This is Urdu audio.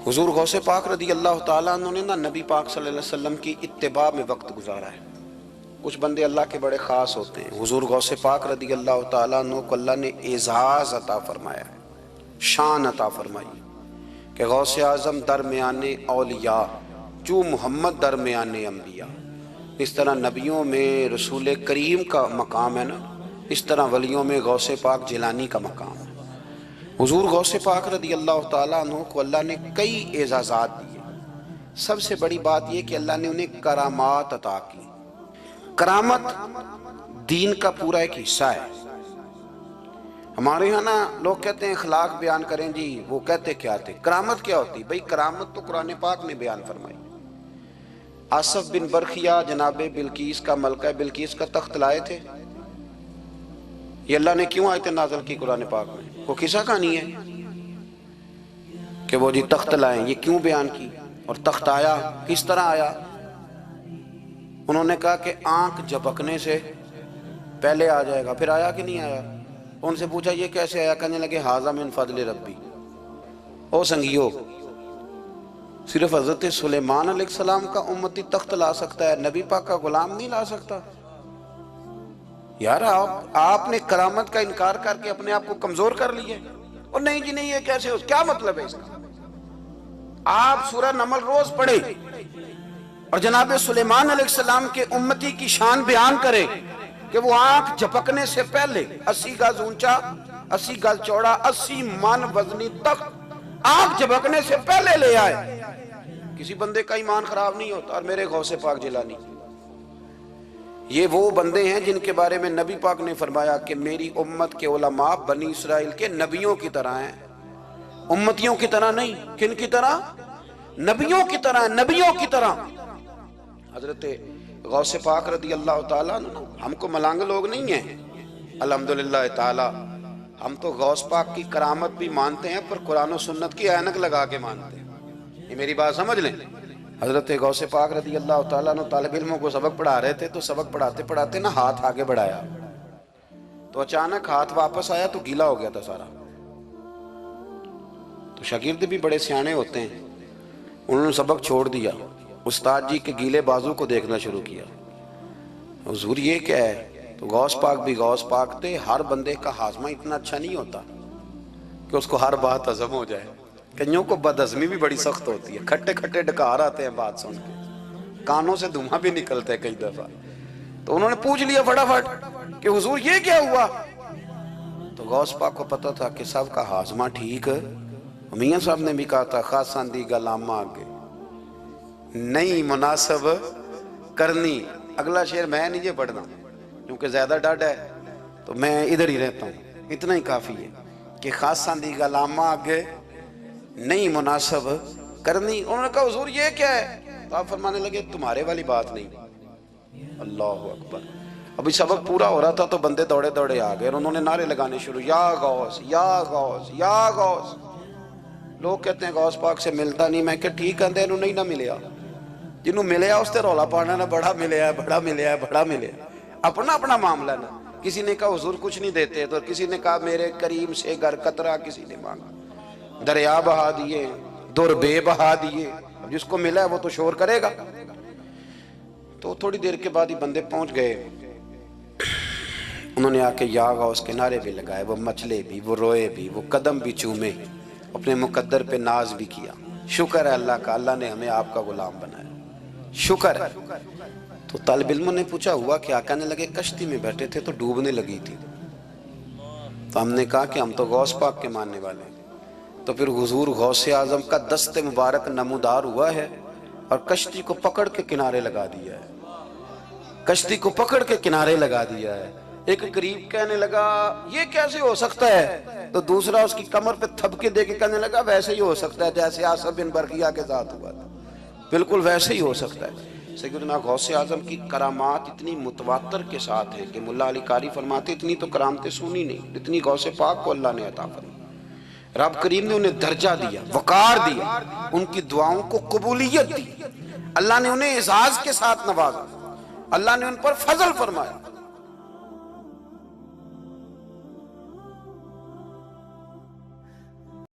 حضور غوث پاک رضی اللہ تعالیٰ عنہ نے نبی پاک صلی اللہ علیہ وسلم کی اتباع میں وقت گزارا ہے۔ کچھ بندے اللہ کے بڑے خاص ہوتے ہیں۔ حضور غوث پاک رضی اللہ تعالیٰ عنہ کو اللہ نے اعزاز عطا فرمایا، شان عطا فرمائی کہ غوث اعظم درمیان اولیاء جو محمد درمیان انبیاء۔ اس طرح نبیوں میں رسول کریم کا مقام ہے نا، اس طرح ولیوں میں غوث پاک جیلانی کا مقام ہے۔ حضور غوث پاک رضی اللہ تعالیٰ عنہ کو اللہ نے کئی اعزازات دیے۔ سب سے بڑی بات یہ کہ اللہ نے انہیں کرامات عطا کی۔ کرامت دین کا پورا ایک حصہ ہے۔ ہمارے ہاں نا لوگ کہتے ہیں اخلاق بیان کریں جی، وہ کہتے کیا تھے؟ کرامت کیا ہوتی؟ بھئی کرامت تو قرآن پاک نے بیان فرمائی۔ آصف بن برخیہ جناب بلقیس کا ملکہ بلقیس کا تخت لائے تھے۔ یہ اللہ نے کیوں آیت نازل کی قرآن پاک میں؟ وہ قصہ کہانی ہے کہ وہ جی تخت لائیں، یہ کیوں بیان کی؟ اور تخت آیا کس طرح آیا؟ انہوں نے کہا کہ آنکھ جھپکنے سے پہلے آ جائے گا۔ پھر آیا کہ نہیں آیا؟ ان سے پوچھا یہ کیسے آیا؟ کہنے لگے ھذا من فضل ربی۔ او سنگیو، صرف حضرت سلیمان علیہ السلام کا امتی تخت لا سکتا ہے، نبی پاک کا غلام نہیں لا سکتا؟ یار آپ نے کرامت کا انکار کر کے اپنے آپ کو کمزور کر لیا۔ اور نہیں جی نہیں، یہ کیسے ہو؟ کیا مطلب ہے اس کا؟ آپ سورہ نمل روز پڑھیں اور جناب سلیمان علیہ السلام کے امتی کی شان بیان کریں کہ وہ آنکھ جھپکنے سے پہلے 80 گز اونچا، 80 گز چوڑا، 80 من وزنی تخت آنکھ جھپکنے سے پہلے لے آئے۔ کسی بندے کا ایمان خراب نہیں ہوتا۔ اور میرے غوث پاک جیلانی، یہ وہ بندے ہیں جن کے بارے میں نبی پاک نے فرمایا کہ میری امت کے علماء بنی اسرائیل کے نبیوں کی طرح ہیں، امتیوں کی طرح نہیں۔ کن کی طرح؟ نبیوں کی طرح، نبیوں کی طرح۔ حضرت غوث پاک رضی اللہ تعالیٰ عنہ ہم کو ملانگ لوگ نہیں ہیں، الحمدللہ تعالیٰ۔ ہم تو غوث پاک کی کرامت بھی مانتے ہیں پر قرآن و سنت کی اینک لگا کے مانتے ہیں۔ یہ میری بات سمجھ لیں۔ حضرت غوث پاک رضی اللہ تعالیٰ عنہ طالب علموں کو سبق پڑھا رہے تھے، تو سبق پڑھاتے پڑھاتے نا ہاتھ آگے بڑھایا تو اچانک ہاتھ واپس آیا تو گیلا ہو گیا تھا سارا۔ تو شاگرد بھی بڑے سیانے ہوتے ہیں، انہوں نے سبق چھوڑ دیا، استاد جی کے گیلے بازو کو دیکھنا شروع کیا۔ حضور یہ کیا ہے؟ تو غوث پاک بھی غوث پاک تھے۔ ہر بندے کا ہاضمہ اتنا اچھا نہیں ہوتا کہ اس کو ہر بات ہضم ہو جائے۔ کئیوں کو بد ہضمی بھی بڑی سخت ہوتی ہے، کھٹے کھٹے ڈکار آتے ہیں بات سن کے، کانوں سے دھواں بھی نکلتے ہیں کئی دفعہ۔ تو انہوں نے پوچھ لیا فٹافٹ کہ حضور یہ کیا ہوا؟ تو غوث پاک کو پتا تھا کہ سب کا ہاضمہ ٹھیک ہے۔ میاں صاحب نے بھی کہا تھا خاصاں دی گلامہ آگے نہیں مناسب کرنی۔ اگلا شعر میں نہیں یہ پڑھنا کیونکہ زیادہ ڈاڈ ہے تو میں ادھر ہی رہتا ہوں، اتنا ہی کافی ہے کہ خاصاں دی گلامہ آگے نہیں مناسب کرنی۔ انہوں نے کہا حضور یہ کیا ہے؟ تو آپ فرمانے لگے تمہارے والی بات نہیں۔ اللہ اکبر۔ ابھی سبق پورا ہو رہا تھا تو بندے دوڑے دوڑے آ گئے اور انہوں نے نعرے لگانے شروع، یا غوث یا غوث یا غوث۔ لوگ کہتے ہیں غوث پاک سے ملتا نہیں۔ میں کہ ٹھیک ہے انہوں نہیں نہ ملیا، جنہوں ملیا اس تے رولا پانا نہ بڑا ملیا ہے بڑا ملیا ہے بڑا ملیا ہے۔ اپنا اپنا معاملہ نا۔ کسی نے کہا حضور کچھ نہیں دیتے، تو کسی نے کہا میرے کریم سے گر قطرہ کسی نے مانگا، دریا بہا دیے، در بے بہا دیے۔ اب جس کو ملا ہے وہ تو شور کرے گا۔ تو تھوڑی دیر کے بعد ہی بندے پہنچ گئے، انہوں نے آ کے یا غوث کے نعرے بھی لگائے، وہ مچلے بھی، وہ روئے بھی، وہ قدم بھی چومے، اپنے مقدر پہ ناز بھی کیا۔ شکر ہے اللہ کا، اللہ نے ہمیں آپ کا غلام بنایا، شکر ہے۔ تو طالب علموں نے پوچھا ہوا کیا؟ کہنے لگے کشتی میں بیٹھے تھے تو ڈوبنے لگی تھی، تو ہم نے کہا کہ ہم تو غوث پاک کے ماننے والے ہیں۔ تو پھر حضور غوث اعظم کا دست مبارک نمودار ہوا ہے اور کشتی کو پکڑ کے کنارے لگا دیا ہے، کشتی کو پکڑ کے کنارے لگا دیا ہے۔ ایک قریب کہنے لگا یہ کیسے ہو سکتا ہے؟ تو دوسرا اس کی کمر پہ تھپکے دے کے کہنے لگا ویسے ہی ہو سکتا ہے جیسے آصف بن برقیہ کے ساتھ ہوا تھا، بالکل ویسے ہی ہو سکتا ہے۔ سیدنا غوث اعظم کی کرامات اتنی متواتر کے ساتھ ہیں کہ ملا علی قاری فرماتے اتنی تو کرامتیں سنی نہیں جتنی غوث پاک کو اللہ نے عطا فرمائی۔ رب کریم نے انہیں درجہ دیا، وقار دیا، ان کی دعاؤں کو قبولیت دی، اللہ نے انہیں اعزاز کے ساتھ نوازا، اللہ نے ان پر فضل فرمایا۔